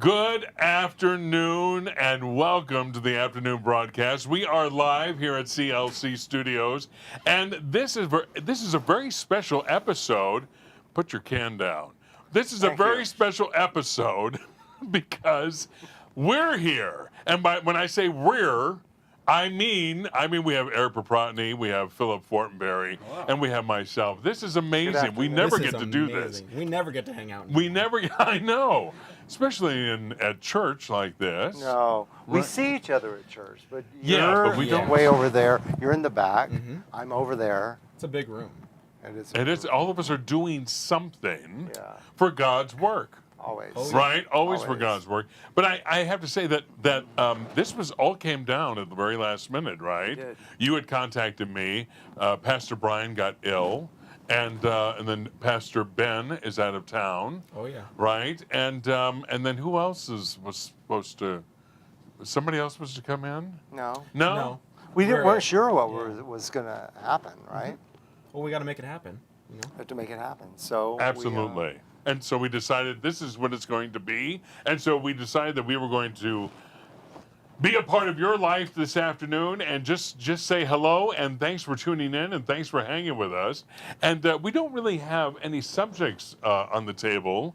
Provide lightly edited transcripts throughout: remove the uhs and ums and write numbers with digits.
Good afternoon and welcome to the afternoon broadcast. We are live here at CLC Studios, and this is a very special episode. Put your can down. This is a very special episode because we're here, and when I say we're, I mean we have Eric Paprotny, we have Philip Fortenberry, and we have myself. This is amazing. We never get to do this. We never get to hang out. We never. I know, especially at church like this. No, we see each other at church, but but we don't. Way over there. You're in the back. I'm over there. It's a big room. And it's all of us are doing something Yeah. for God's work. Always. Right? Always for God's work. But I have to say that this was all came down at the very last minute, right? It did. You had contacted me. Pastor Brian got ill, and then Pastor Ben is out of town. Oh yeah. Right? And then who else was supposed to? Somebody else was to come in? No. No. We We're- weren't sure what was going to happen, right? Well, we got to make it happen. You know. We have to make it happen. So Absolutely. And so we decided this is what it's going to be. And so we decided that we were going to be a part of your life this afternoon and just say hello and thanks for tuning in and thanks for hanging with us. And we don't really have any subjects on the table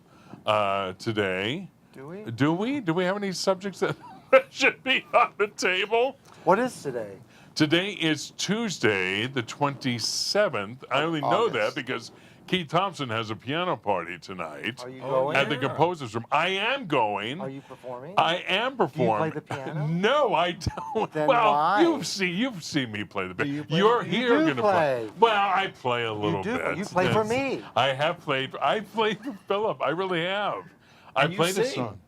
today. Do we? Do we? Do we have any subjects that should be on the table? What is today? Today is Tuesday, the 27th. I only know that August. because Keith Thompson has a piano party tonight Are you Oh, going? at the Yeah. Composers Room. I am going. Are you performing? I am performing. the piano? No, I don't. Then well, why? you've seen me play the piano. you play You're the- here You do going to play. play. Well, I play a little do. bit. You play for Yes. me. I have played. I played for Philip. I really have. I And you played a sing. song.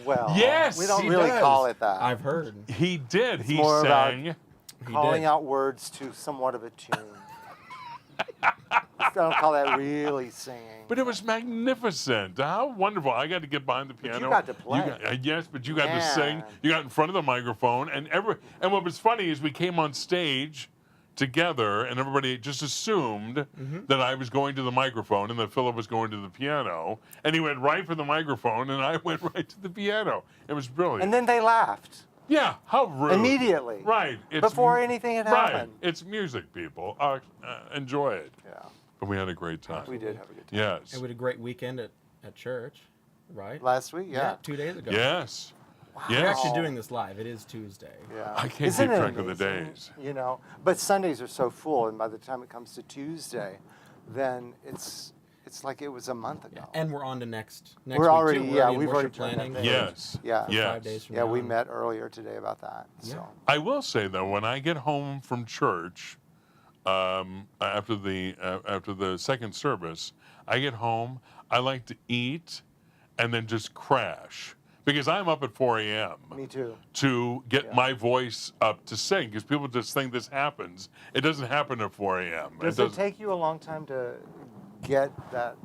Well, Yes, we don't he really does. call it that. I've heard. He did. He more about- sang. He Calling did. out words to somewhat of a tune. I don't call that really singing. But it was magnificent. How wonderful. I got to get behind the piano. you got to play. Yes, but you got to sing. Man. You got in front of the microphone. And what was funny is we came on stage together and everybody just assumed that I was going to the microphone and that Philip was going to the piano. And he went right for the microphone and I went right to the piano. It was brilliant. And then they laughed Yeah, how rude. immediately. Right. Before anything had right. happened. It's music, people. Enjoy it. Yeah, But we had a great time. we did have a good time. Yes. And we had a great weekend at church, right? Last week, yeah. 2 days ago. Yes. We're Yes. actually doing this live. It is Tuesday. Yeah. I can't Isn't keep it track of the amazing? days. You know, but Sundays are so full, and by the time it comes to Tuesday, then it's like it was a month ago. And we're on to next We're week, already, too. yeah, in we've already worship turned that planning. thing. Yes. Yeah. Yes. 5 days from Yeah, now. we met earlier today about that. Yeah. So I will say though, when I get home from church, after the second service, I get home. I like to eat, and then just crash because I'm up at 4 a.m. me too. to get Yeah. my voice up to sing because people just think this happens. It doesn't happen at 4 a.m. Does it take you a long time to get that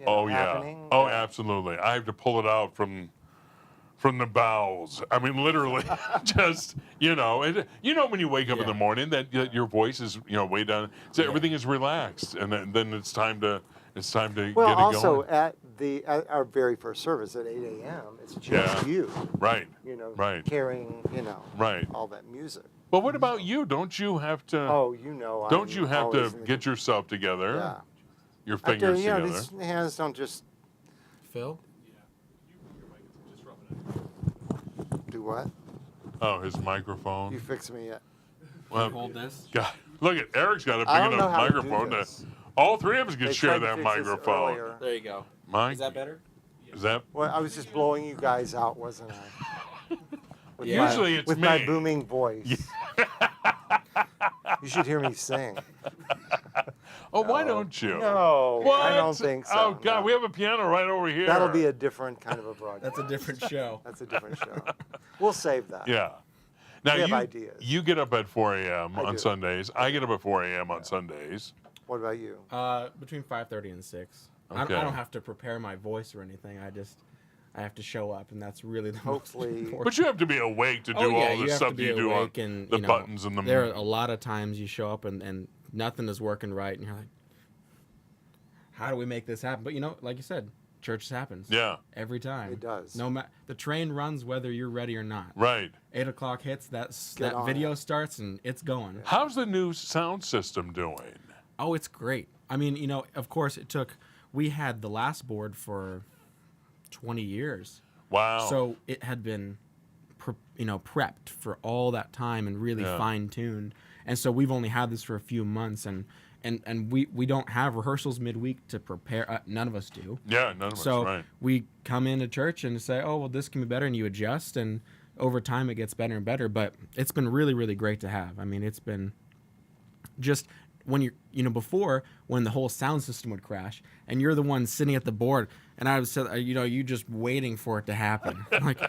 Oh yeah. happening? Oh, absolutely. I have to pull it out from the bowels. I mean, literally, just when you wake up in Yeah. the morning that your voice is way down. So everything is relaxed, and then it's time to Well, get it also going. at our very first service at 8 a.m., it's just Yeah. you, Right. Right. carrying, Right. all that music. But what about you? Don't you have to? Oh, don't you have to always in the get yourself together? Yeah. Your I have to, fingers together. these hands don't just Phil? do what? Oh, his microphone. You fix me yet? Well, Hold this. God, look at Eric's got a I big don't know enough how to do microphone to. this. All three of us can They share tried to that fix this microphone. earlier. There you go. Mike, Is that better? is that? Well, I was just blowing you guys out, wasn't I? With Yeah. Usually it's with me. my booming voice. You should hear me sing. Oh, why don't you? No, What? I don't think so. Oh God, no. we have a piano right over here. That'll be a different kind of a broadcast. That's a different show. That's a different show. We'll save that. Yeah. Now We have you ideas. you get up at 4 a.m. I on do. Sundays. I get up at 4 a.m. on Sundays. What about you? Between 5:30 and 6. I Okay. don't have to prepare my voice or anything. I have to show up, and that's really the Hopefully- most important. But you have to be awake to do Oh, yeah, all you the have to stuff be you do on awake and, the you know, buttons and the. There are a lot of times you show up and nothing is working right, and you're like, how do we make this happen? But like you said, church happens. Yeah. Every time. It does. The train runs whether you're ready or not. Right. 8 o'clock hits, Get that on video it. starts, and it's going. How's the new sound system doing? Oh, it's great. I mean, of course, we had the last board for 20 years. Wow. So it had been, prepped for all that time and really Yeah. fine-tuned. And so we've only had this for a few months, and we don't have rehearsals midweek to prepare. None of us do. yeah, none of So us, right. we come into church and say, oh, well, this can be better, and you adjust, and over time it gets better and better. But it's been really, really great to have. I mean, it's been just when before, when the whole sound system would crash and you're the one sitting at the board, and I was, you just waiting for it to happen. Like,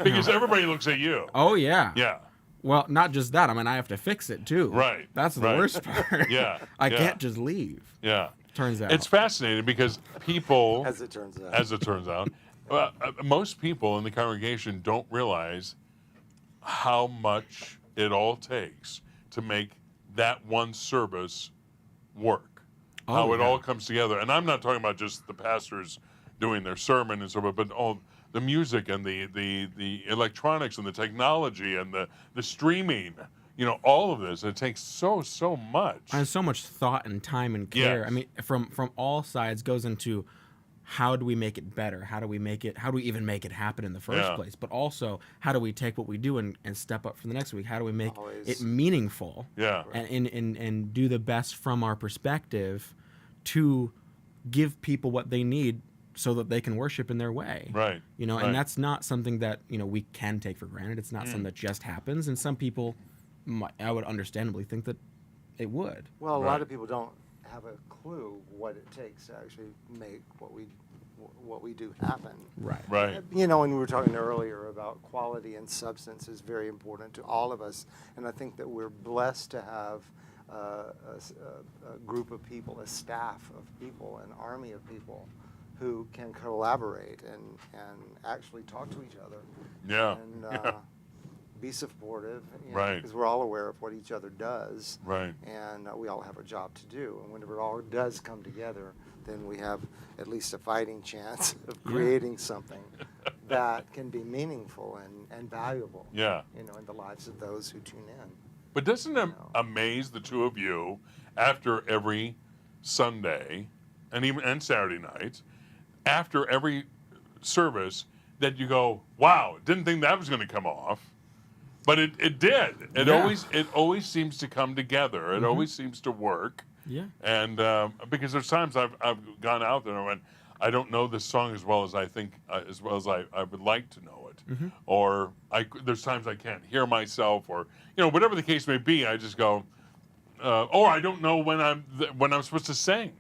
Because everybody looks at you. oh, yeah. Yeah. Well, not just that. I mean, I have to fix it too. Right, That's the right. worst part. Yeah, I yeah. can't just leave. Yeah. Turns out. It's fascinating because people, As it turns out. as it turns out, most people in the congregation don't realize how much it all takes to make that one service work. Oh, How it yeah. all comes together. And I'm not talking about just the pastors doing their sermon and so forth, but all the music and the electronics and the technology and the streaming, all of this. It takes so much. And so much thought and time and care. Yes. I mean, from all sides goes into how do we make it better? How do we even make it happen in the first Yeah. place? But also, how do we take what we do and step up for the next week? How do we make Always. it meaningful? Yeah. And do the best from our perspective to give people what they need so that they can worship in their way. Right. And right. that's not something that, we can take for granted. It's not something that just happens. And some people, I would understandably think that it would. Well, a Right. lot of people don't have a clue what it takes to actually make what we do happen. Right. Right. When we were talking earlier about quality and substance is very important to all of us, and I think that we're blessed to have a group of people, a staff of people, an army of people who can collaborate and actually talk to each other Yeah. and Yeah. be supportive, Right. because we're all aware of what each other does. Right. And we all have a job to do. And whenever it all does come together, then we have at least a fighting chance of Yeah. creating something that can be meaningful and valuable, Yeah. in the lives of those who tune in. But doesn't it amaze the two of you after every Sunday and Saturday nights, after every service, that you go, wow, didn't think that was going to come off. But it did. It always seems to come together. It always seems to work. Yeah. And because there's times I've gone out there and I went, I don't know this song as well as I think, as well as I would like to know it, or there's times I can't hear myself, or whatever the case may be. I just go, or I don't know when I'm supposed to sing,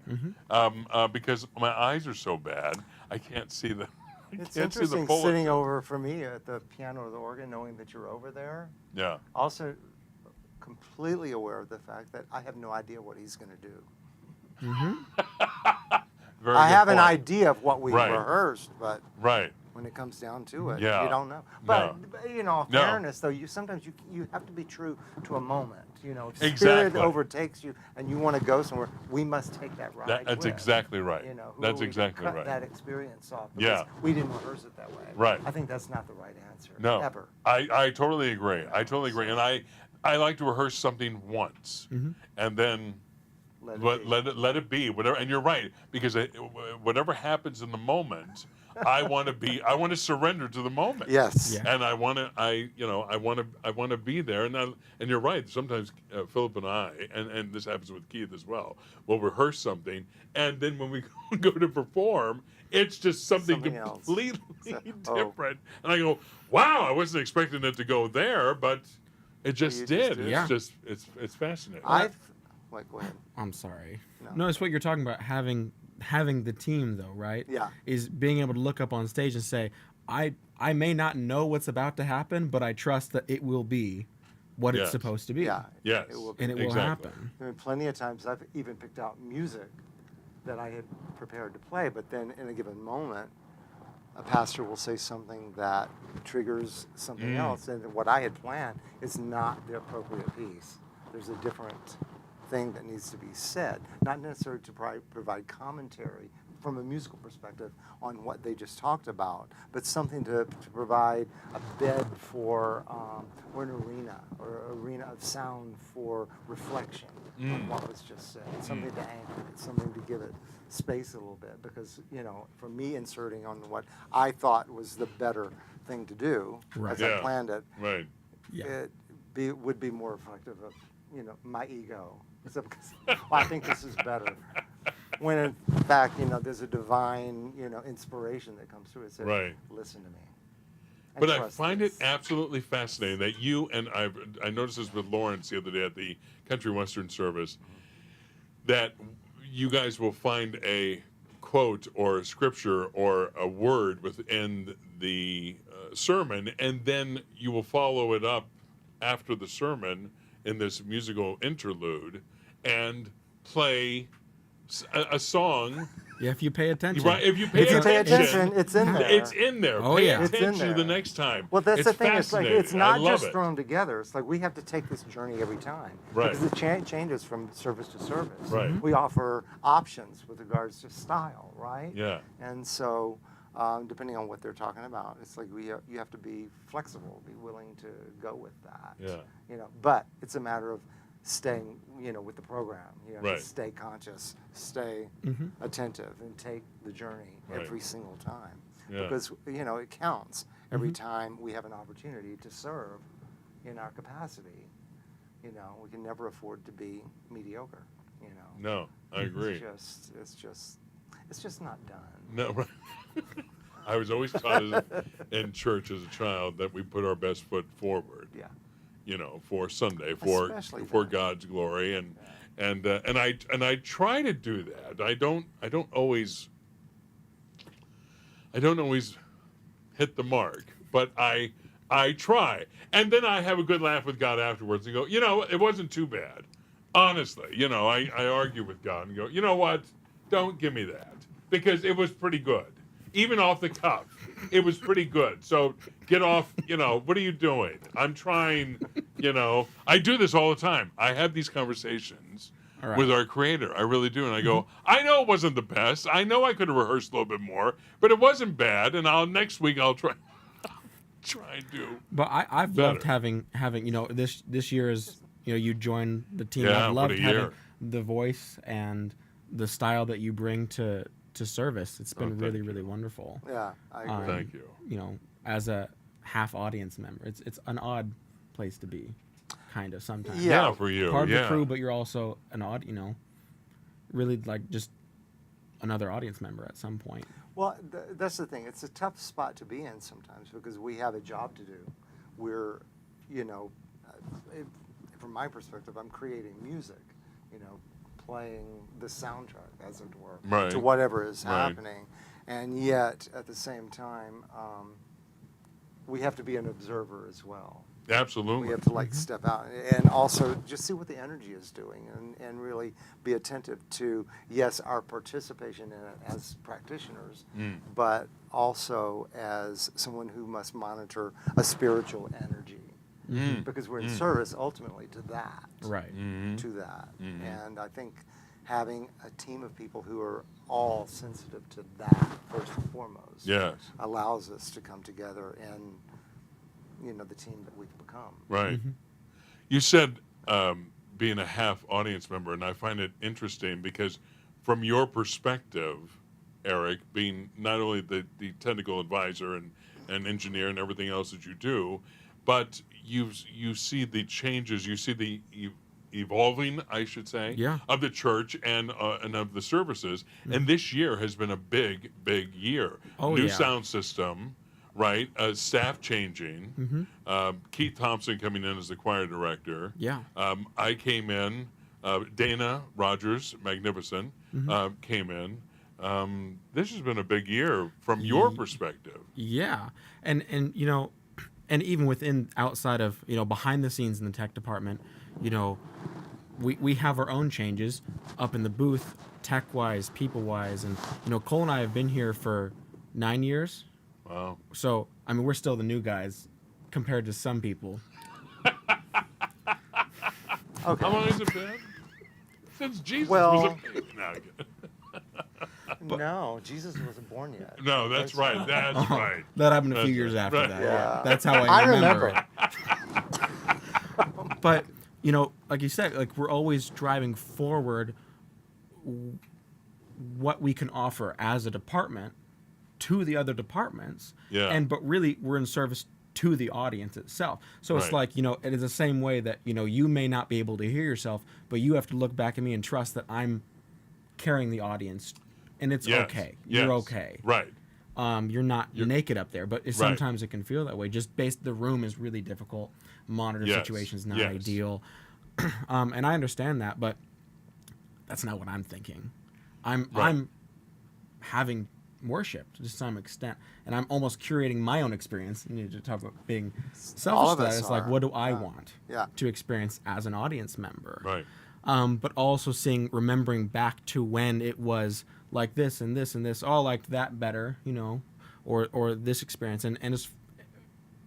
because my eyes are so bad. I can't see the. I It's can't see the interesting bullet. sitting over for me at the piano or the organ, knowing that you're over there. Yeah. Also, completely aware of the fact that I have no idea what he's going to do. Very I good have an point. idea of what we Right. rehearsed, but Right. when it comes down to it, Yeah. you don't know. But in all No. fairness, though, sometimes you have to be true to a moment. If spirit Exactly. overtakes you and you want to go somewhere, we must take that ride. That's with. exactly right. Who That's are we to exactly cut right. that experience off? Yeah. Because we didn't rehearse it that way. Right. I think that's not the right answer. No, Ever. I totally agree. I totally agree, and I like to rehearse something once, and then let it be whatever. And you're right, because whatever happens in the moment, I want to surrender to the moment. Yes. Yeah. And I want to be there. And you're right. Sometimes Philip and I, and this happens with Keith as well, will rehearse something, and then when we go to perform, it's just something else. completely Oh. different. And I go, wow, I wasn't expecting it to go there, but it just You just did. did. Yeah. It's fascinating. Go ahead. I'm sorry. No. No, it's what you're talking about, having the team, though, right? Yeah. Is being able to look up on stage and say, I may not know what's about to happen, but I trust that it will be what Yes. it's supposed to be. Yeah. Yes. It will be. And it will Exactly. happen. I mean, plenty of times I've even picked out music that I had prepared to play, but then in a given moment, a pastor will say something that triggers something else, and what I had planned is not the appropriate piece. There's a different thing that needs to be said, not necessarily to provide commentary, from a musical perspective on what they just talked about, but something to provide a bed for or an arena of sound for reflection on what was just said. Something to anchor it, something to give it space a little bit, because for me inserting on what I thought was the better thing to do Right. as Yeah. I planned it, Right. Yeah. would be more reflective of my ego. So, because, well, I think this is better. When in fact, there's a divine, inspiration that comes through it. Says, Right. listen to me. And But I trust find this. it absolutely fascinating that you and I noticed this with Lawrence the other day at the Country Western service, that you guys will find a quote or a scripture or a word within the sermon, and then you will follow it up after the sermon in this musical interlude and play a song. Yeah, if you pay attention. Right, if you pay If you pay attention, attention, it's in there. It's in there. Oh, Pay yeah. It's in attention the there. next time. Well, that's It's the thing. It's like it's fascinating. not I love just it. thrown together. It's like we have to take this journey every time. Right. Because it changes from service to service. Right. We offer options with regards to style, right? Yeah. And so, depending on what they're talking about, it's like you have to be flexible, be willing to go with that. Yeah. But it's a matter of staying, with the program. You have Right. to stay conscious, stay attentive, and take the journey Right. every single time. Yeah. Because it counts every time we have an opportunity to serve in our capacity. We can never afford to be mediocre. No, I agree. It's just not done. No, right. I was always taught in church as a child that we put our best foot forward. Yeah. For Sunday, for Especially for that. God's glory, and I try to do that. I don't always hit the mark, but I try, and then I have a good laugh with God afterwards and go, it wasn't too bad, honestly. I argue with God and go, you know what, don't give me that, because it was pretty good, even off the cuff. It was pretty good. So get off, what are you doing? I'm trying, I do this all the time. I have these conversations All right. with our creator. I really do. And I go, I know it wasn't the best. I know I could have rehearsed a little bit more, but it wasn't bad. And next week I'll try and do. But I've better. loved having this year is you join the team. Yeah, I've what loved a having year. the voice and the style that you bring to service. It's been thank really you. really wonderful. Yeah, I agree. Thank you. As a half audience member, it's an odd place to be, kind of sometimes. Yeah. Yeah, for you. Part of yeah. the crew, but you're also an really like just another audience member at some point. Well, that's the thing. It's a tough spot to be in sometimes because we have a job to do. We're, from my perspective, I'm creating music, playing the soundtrack, as it were, Right. to whatever is Right. happening. And yet, at the same time, we have to be an observer as well. Absolutely. We have to step out and also just see what the energy is doing and really be attentive to, yes, our participation in it as practitioners, but also as someone who must monitor a spiritual energy. Because we're in service ultimately to that. Right. To that. And I think having a team of people who are all sensitive to that first and foremost Yes. allows us to come together and the team that we've become. Right. You said being a half audience member, and I find it interesting because from your perspective, Eric, being not only the technical advisor and engineer and everything else that you do, but you see the changes, you see the evolving, I should say, Yeah. of the church and of the services. And this year has been a big year. Oh, New yeah. sound system, right? Staff changing. Keith Thompson coming in as the choir director. Yeah. I came in. Dana Rogers, magnificent, came in. This has been a big year from your perspective. Yeah, and and even within outside of behind the scenes in the tech department, we have our own changes up in the booth, tech wise, people wise, and Cole and I have been here for 9 years, Wow. so I mean we're still the new guys compared to some people. Okay. How long has it been? Since Jesus Well- was a baby. No, I'm kidding. No, Jesus wasn't born yet. No, that's right. That's right. That happened a few That's years right. after Right. that. Yeah. That's how I I remember remember. it. But like you said, like we're always driving forward what we can offer as a department to the other departments. Yeah. But really we're in service to the audience itself. So it's Right. like, it is the same way that, you may not be able to hear yourself, but you have to look back at me and trust that I'm carrying the audience, and it's Yes. okay. Yes. You're okay. Right. You're not naked up there, but sometimes it can feel that way. Just the room is really difficult. Monitor Yes. situation is not Yes. ideal. And I understand that, but that's not what I'm thinking. I'm having worship to some extent, and I'm almost curating my own experience. You need to talk about being All selfish. of That us it's like, are. what do I want Yeah. to experience as an audience member? Right. But also remembering back to when it was like this and this and this. Oh, I liked that better, or this experience. And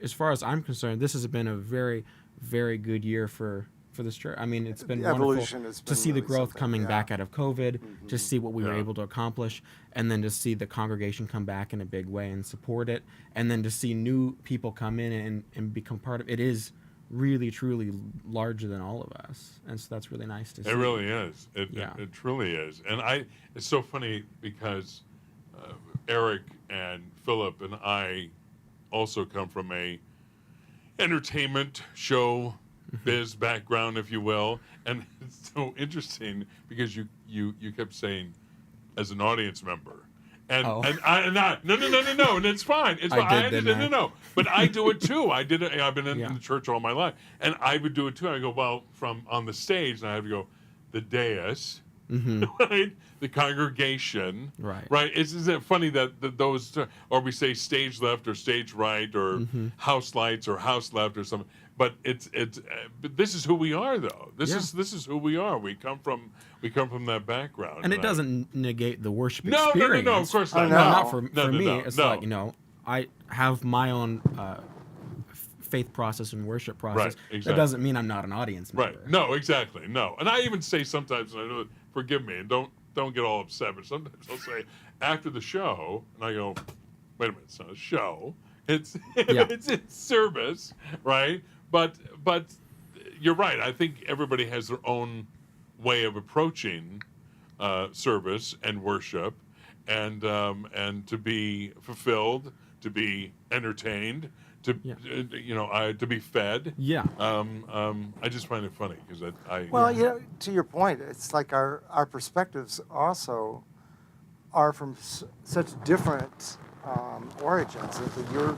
as far as I'm concerned, this has been a very, very good year for this church. I mean, it's been The wonderful evolution has to been see the really growth something, coming yeah. back out of COVID, to see what we were Yeah. able to accomplish, and then to see the congregation come back in a big way and support it, and then to see new people come in and become part of it. It is really, truly larger than all of us, and so that's really nice to see. It really is. Yeah. It truly is. And it's so funny because Eric and Philip and I also come from a entertainment show biz background, if you will, and it's so interesting because you kept saying as an audience member. And Oh. no, and it's fine. It's I fine. did, didn't I? No. But I do it too. I did it. I've been in Yeah. the church all my life, and I would do it too. I go, well, from on the stage, and I have to go, the dais, right? The congregation, Right. Right. Isn't it funny that those, or we say stage left or stage right or house lights or house left or something. But but this is who we are, though. This Yeah. is who we are. We come from that background, And it doesn't negate the worship No, experience. no, of course not. Oh, No, no. not for No, me. no, It's no. like, I have my own faith process and worship process. Right, That exactly. doesn't mean I'm not an audience member. Right. No, exactly. No. And I even say sometimes, and I know, forgive me, and don't get all upset, but sometimes I'll say after the show, and I go, wait a minute, it's not a show. It's it's in service, right? But you're right. I think everybody has their own way of approaching service and worship, and to be fulfilled, to be entertained, to to be fed. Yeah. I just find it funny because I Well, to your point, it's like our perspectives also are from such different origins. That you're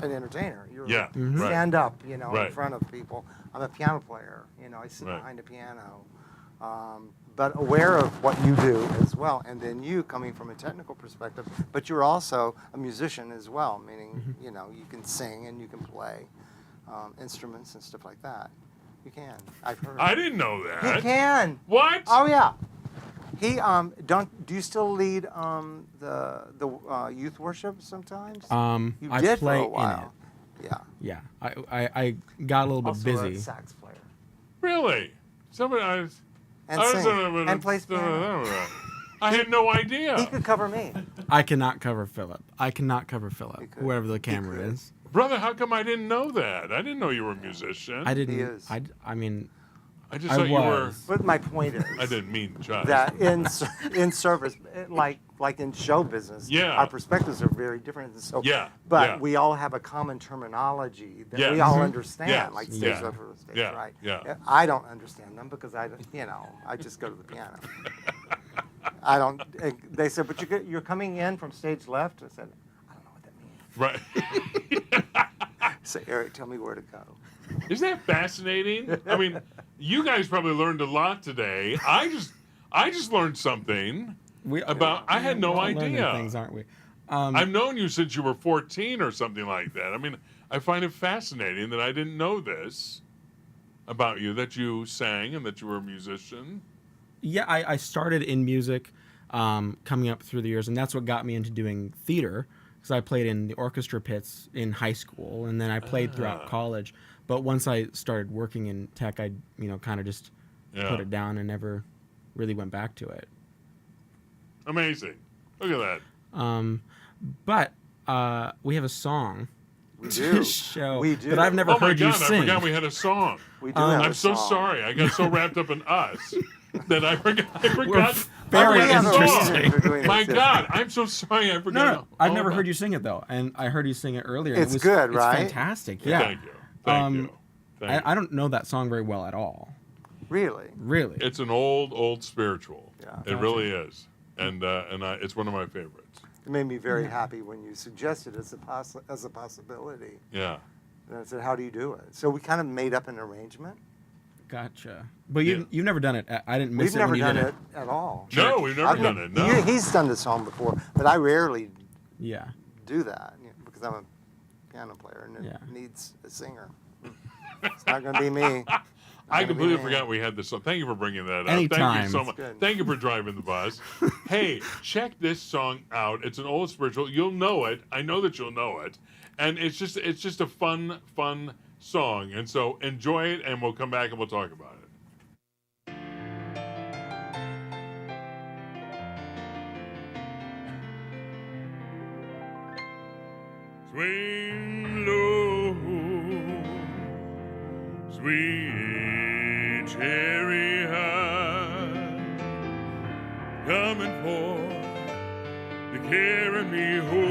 an entertainer. You're Yeah, Mhm. right. stand up, in Right. front of people. I'm a piano player. I sit Right. behind a piano. But aware of what you do as well, and then you coming from a technical perspective, but you're also a musician as well, meaning you can sing and you can play instruments and stuff like that. You can. I've heard. I didn't know He that. can. What? Oh yeah. He do you still lead the youth worship sometimes? You I did play for a in while. Yeah. Yeah. I got a little bit Also busy. a sax player. Really? Somebody And I sing. And plays piano. I had no idea. He could cover me. I cannot cover Philip. You could. Whoever the camera could. is. Brother, how come I didn't know that? I didn't know you were a musician. I didn't. is. I mean, I just I thought you were. was. But my point is I didn't mean judge. that in service, like in show business, Yeah. our perspectives are very different. And so, Yeah, but yeah. we all have a common terminology that we Yes. all Mhm. understand, Yes. like stage Yeah. left or stage Yeah. right. Yeah. I don't understand them because I just go to the piano. I don't. They said, but you're coming in from stage left. I said, I don't know what that means. Right. I said, Eric, tell me where to go. Isn't that fascinating? I mean, you guys probably learned a lot today. I just learned something about. I had no we're all learning idea. things, aren't we? I've known you since you were 14 or something like that. I mean, I find it fascinating that I didn't know this about you, that you sang and that you were a musician. Yeah, I started in music coming up through the years, and that's what got me into doing theater, because I played in the orchestra pits in high school, and then I played throughout college. But once I started working in tech, I kind of just Yeah. put it down and never really went back to it. Amazing. Look at that. But we have a song We to do. show We do. that I've never Oh my heard you God! I sing. forgot we had a song. We do have I'm a so song. sorry. I got so wrapped up in us that I forgot. very I forgot the interesting. song. For doing this, My yes. God, I'm so sorry. I forgot. No, I've all never about- heard you sing it though, and I heard you sing it earlier. And It's it was, good, it's right? fantastic. Yeah. Thank you. Thank you. Thank you. I don't know that song very well at all. Really? Really. It's an old spiritual. Yeah. It really is, and it's one of my favorites. It made me very happy when you suggested it as a possibility. Yeah. And I said, how do you do it? So we kind of made up an arrangement. Gotcha. But you've never done it. I didn't miss We've it never when you done did it at all. No, we've never done it. No. He's done the song before, but I rarely Yeah. do that because I'm a piano player and it Yeah. needs a singer. It's not going to be me. I completely me. forgot we had this song. Thank you for bringing that up. Anytime. Thank you so It's much. good. Thank you for driving the bus. Hey, check this song out. It's an old spiritual. You'll know it. I know that you'll know it. And it's just a fun song. And so enjoy it, and we'll come back and we'll talk about it. Swing low, sweet chariot, coming for to carry me home.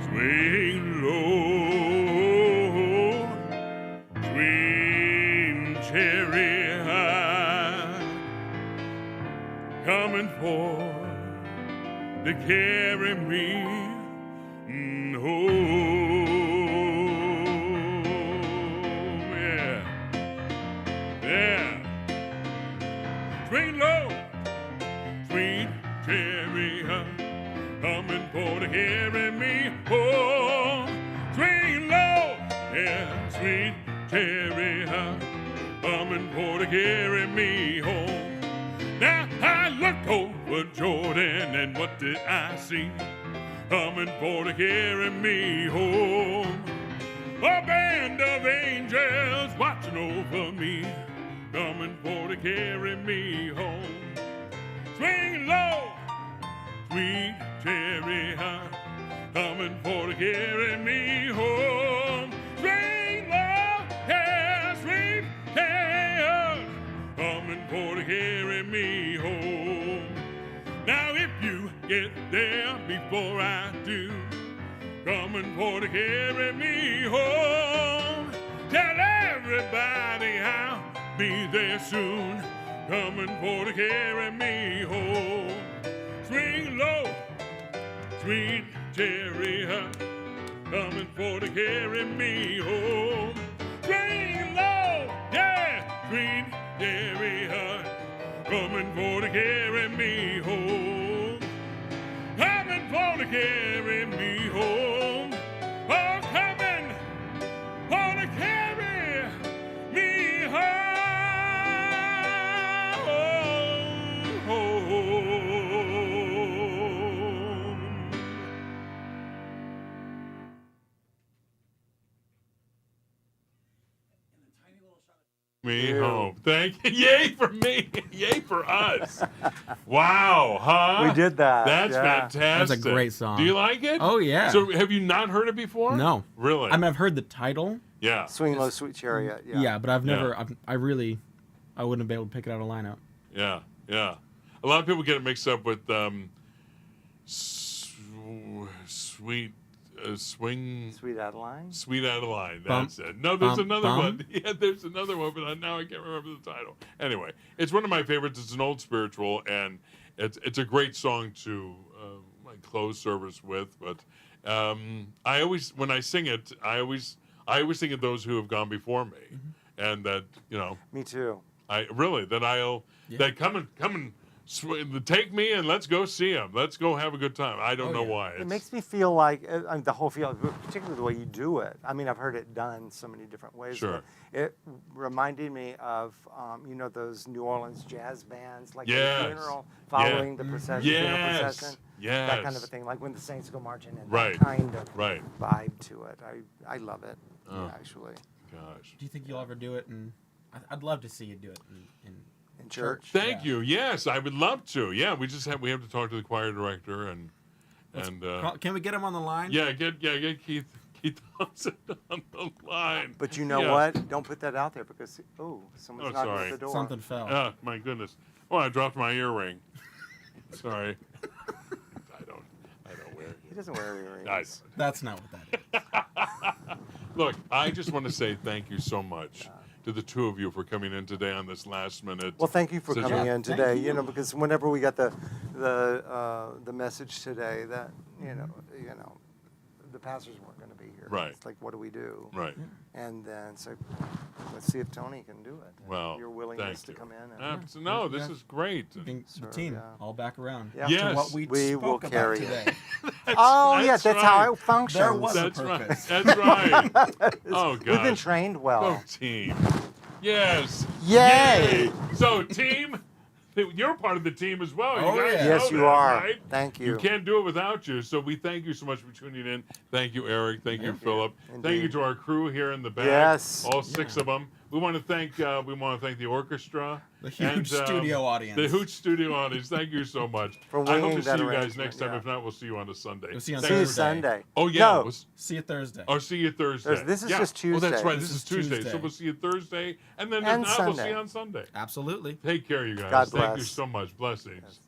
Swing low, sweet chariot, coming for to carry me home. Yeah. Yeah. Swing low, sweet chariot, coming for to carry me home. Swing low, yeah, sweet chariot, coming for to carry me home. Now I looked over Jordan, and what did I see? Coming for to carry me home. A band of angels watching over me, coming for to carry me home. Swing low, sweet chariot, coming for to carry me home. Swing low, yeah, sweet chariot, coming for to carry me home. Now if you get there before I do, coming for to carry me home. Tell everybody I'll be there soon, coming for to carry me home. Swing low, sweet chariot, coming for to carry me home. Swing low, yeah, sweet chariot, coming for to carry me home. Coming for to carry me home. Oh, coming for to carry me home. Me Ew. home. Thank you. Yay for me. Yay for us. Wow, huh? We did that. That's yeah. fantastic. That's a great song. Do you like it? Oh, yeah. So have you not heard it before? No. Really? I mean, I've heard the title. yeah. Swing low, sweet chariot. Yeah. Yeah, but I've Yeah. never. I wouldn't have been able to pick it out of lineup. Yeah. Yeah. A lot of people get it mixed up with sweet swing. Sweet Adeline. Sweet Adeline, Bum, that's it. No, there's bum, another bum. one. Yeah, there's another one, but now I can't remember the title. Anyway, it's one of my favorites. It's an old spiritual, and it's a great song to like close service with. But I always, when I sing it, I always think of those who have gone before me, and that Me too. I really that come and take me and let's go see them. Let's go have a good time. I don't know yeah. why. It makes me feel like the whole feel, particularly the way you do it. I mean, I've heard it done so many different ways. Sure. But it reminded me of, those New Orleans jazz bands, like Yes. the funeral following the procession, funeral Yes. procession, Yes. that kind of a thing, like when the saints go marching in. Right. That kind of Right. vibe to it. I love it, Oh. actually. Gosh. Do you think you'll ever do it? And I'd love to see you do it in In church. Thank Yeah. you. Yes, I would love to. Yeah, we have to talk to the choir director and Can we get him on the line? get Keith Thompson on the line. But you know Yeah. what? Don't put that out there because someone's Oh, knocking sorry. at the door. Something fell. Oh my goodness! Oh, I dropped my earring. Sorry. I don't wear. He doesn't wear earrings. I- That's not what that is. Look, I just want to say thank you so much to the two of you for coming in today on this last minute. Well, thank you for So- coming Yeah, in thank today. you. Because whenever we got the message today that the pastors weren't going to be here. Right. It's like, what do we do? Right. And then so let's see if Tony can do it. And Well, your willingness thank to you. come in. And, No, this Yeah. is great. The Sure, team yeah. all back around. Yeah. To Yes. what we We will spoke about carry it. today. oh yeah, that's that's how right. it functions. There was a That's right. purpose. That's right. Oh, We've been gosh. trained well. Go team. Yes. Yay. Yay. So team, you're part of the team as well. Oh, you guys yeah. know Yes, you that, are. Right? Thank you. You can't do it without you. So we thank you so much for tuning in. Thank you, Eric. Thank you, Philip. Thank you Indeed. to our crew here in the back. Yes. All six of them. We want to thank the orchestra. The huge studio audience. The huge studio audience. Thank you so much. For I hope winging to see that you guys arrangement, next time. yeah. If not, we'll see you on a Sunday. We'll see you on See you Thursday. Sunday. Oh yeah. No. See you Thursday. Or see you Thursday. This is Yeah. just Oh, that's Tuesday. right. This is Tuesday. So Tuesday. we'll see you Thursday, and then if And not, we'll see Sunday. you on Sunday. Absolutely. Take care, you guys. God Thank you bless. so much. Blessings. Yes.